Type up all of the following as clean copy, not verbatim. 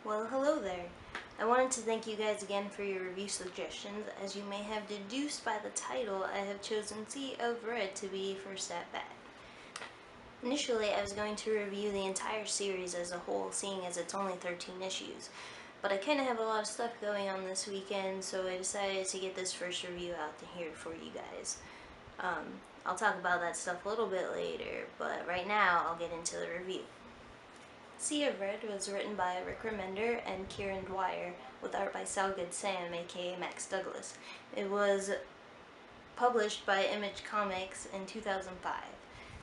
Well, hello there. I wanted to thank you guys again for your review suggestions. As you may have deduced by the title, I have chosen Sea of Red to be first at bat. Initially, I was going to review the entire series as a whole, seeing as it's only 13 issues. But I kind of have a lot of stuff going on this weekend, so I decided to get this first review out here for you guys. I'll talk about that stuff a little bit later, but right now I'll get into the review. Sea of Red was written by Rick Remender and Kieran Dwyer, with art by Sal Good Sam, aka Max Douglas. It was published by Image Comics in 2005.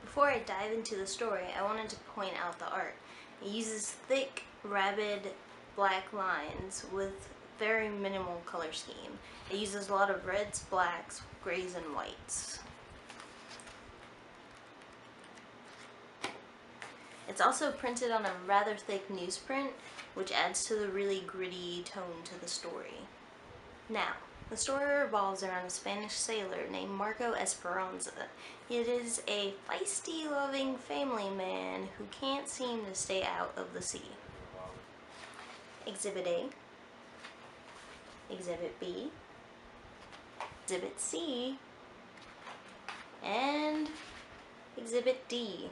Before I dive into the story, I wanted to point out the art. It uses thick, rapid black lines with very minimal color scheme. It uses a lot of reds, blacks, grays, and whites. It's also printed on a rather thick newsprint, which adds to the really gritty tone to the story. Now, the story revolves around a Spanish sailor named Marco Esperanza. It is a feisty, loving family man who can't seem to stay out of the sea. Exhibit A, Exhibit B, Exhibit C, and Exhibit D.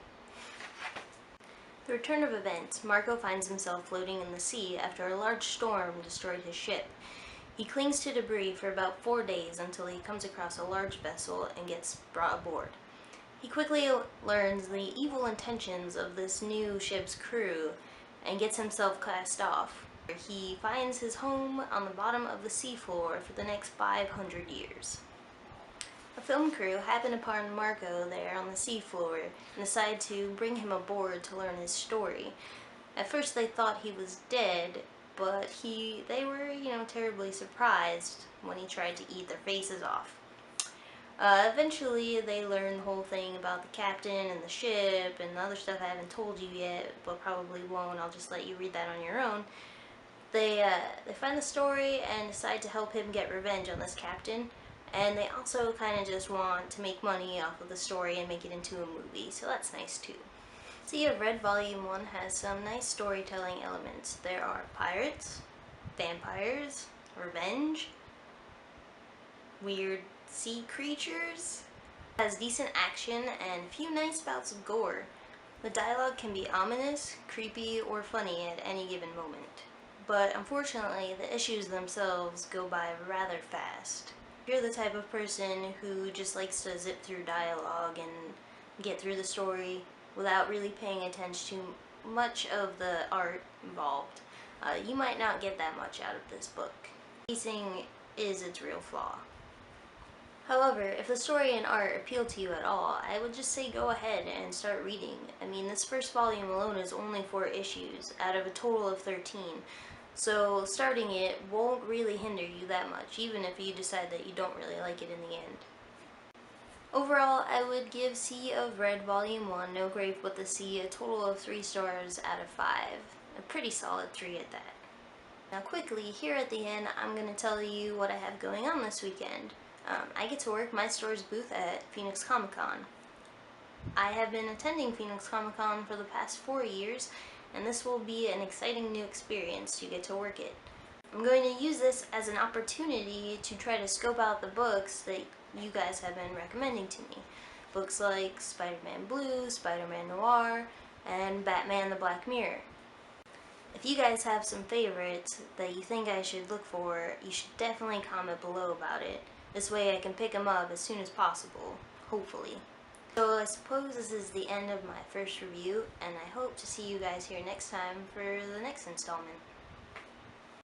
The return of events, Marco finds himself floating in the sea after a large storm destroyed his ship. He clings to debris for about 4 days until he comes across a large vessel and gets brought aboard. He quickly learns the evil intentions of this new ship's crew and gets himself cast off. He finds his home on the bottom of the seafloor for the next 500 years. A film crew happened upon Marco there on the seafloor and decided to bring him aboard to learn his story. At first they thought he was dead, but they were, terribly surprised when he tried to eat their faces off. Eventually they learned the whole thing about the captain and the ship and the other stuff I haven't told you yet, but probably won't. I'll just let you read that on your own. They find the story and decide to help him get revenge on this captain. And they also kind of just want to make money off of the story and make it into a movie, so that's nice too. Sea of Red Volume 1 has some nice storytelling elements. There are pirates, vampires, revenge, weird sea creatures. It has decent action and a few nice bouts of gore. The dialogue can be ominous, creepy, or funny at any given moment. But unfortunately, the issues themselves go by rather fast. If you're the type of person who just likes to zip through dialogue and get through the story without really paying attention to much of the art involved, you might not get that much out of this book. Pacing is its real flaw. However, if the story and art appeal to you at all, I would just say go ahead and start reading. I mean, this first volume alone is only 4 issues out of a total of 13. So starting it won't really hinder you that much, even if you decide that you don't really like it in the end. Overall, I would give Sea of Red Volume 1, No Grave But the Sea, a total of 3 stars out of 5. A pretty solid 3 at that. Now quickly, here at the end, I'm going to tell you what I have going on this weekend. I get to work my store's booth at Phoenix Comic Con. I have been attending Phoenix Comic Con for the past 4 years, and this will be an exciting new experience to get to work it. I'm going to use this as an opportunity to try to scope out the books that you guys have been recommending to me. Books like Spider-Man Blue, Spider-Man Noir, and Batman the Black Mirror. If you guys have some favorites that you think I should look for, you should definitely comment below about it. This way I can pick them up as soon as possible, hopefully. So I suppose this is the end of my first review, and I hope to see you guys here next time for the next installment.